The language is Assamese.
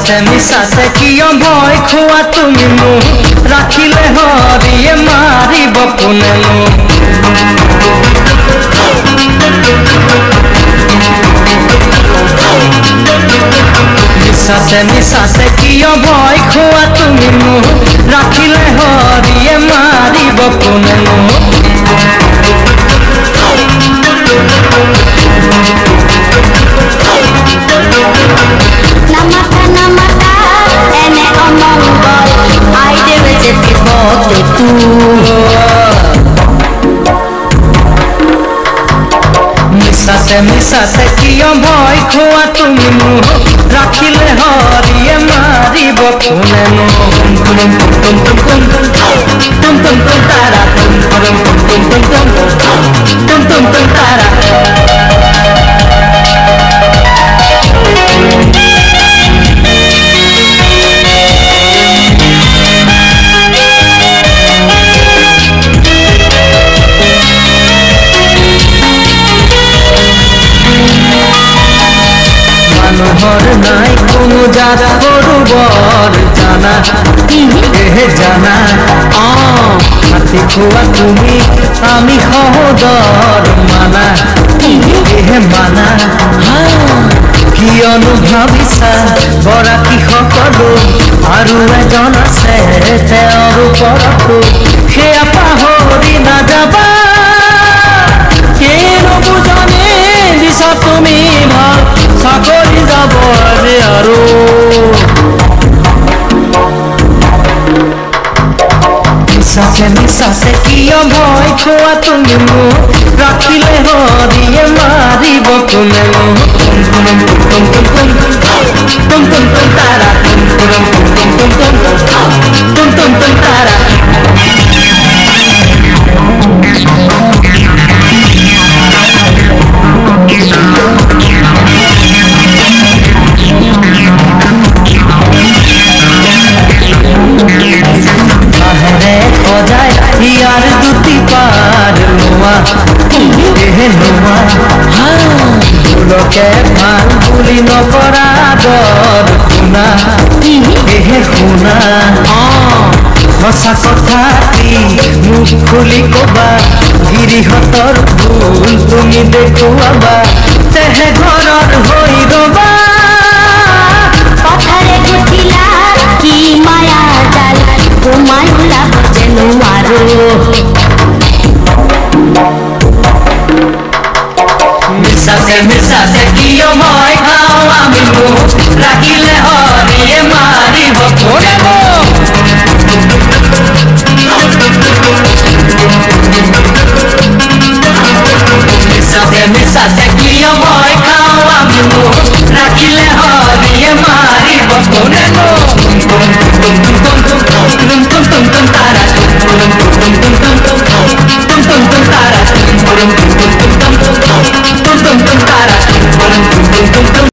মিছাতে কিয় ভয় খোৱা তুমি মোক ৰাখিলে হৰিয়ে মাৰিব কোনেনো মিছাতে কিয় ভয় খোৱা তুমি মোক ৰাখিলে হৰিয়ে মাৰিব কোনেনো নামাতা এনে অমংগল আইদেৱে যে বিপদে মিছাতে কিয় ভয় খোৱা তুমি মোক ৰাখিলে হৰিয়ে মাৰিব কোনেনো তুম তাৰা তুম তাৰা মানুহৰ নাই কোনো জাত সৰুবৰ জানা এহে জানা হাতী খোৱা তুমি আমি সহোদৰ মানা এহে মানা কিয়নো ভাবিছা গৰাকী সকলো আৰু এজন আছে তেওঁৰ ওপৰতো সেয়া পাহৰি নাযাবা কিনো বুজনি দিছা তুমি ভাল চাকৰি যাব আৰু মিছাতে কিয় ভয় খোৱা তুমি মোক ৰাখিলে হৰিয়ে মাৰিব কোনেনো তুম তাৰা তুম তাৰা ইয়াৰ দুটি পাৰ নোয়া এহে নোয়া লোকে ভাল বুলি নকৰা দৰ শুনা এহে শুনা সঁচা কথা মুখ খুলি কবা গিৰিহঁতৰ ভুল তুমি দেখুৱাবা তেহে ঘৰৰ হৈ ৰবা কথাৰে গুঠিলা কি মায়া জাল তোমায় ওলাব যেন আৰু মিছাতে কিয় ভয় খাওঁ আমি মোক ৰাখিলে হৰিয়ে মাৰিব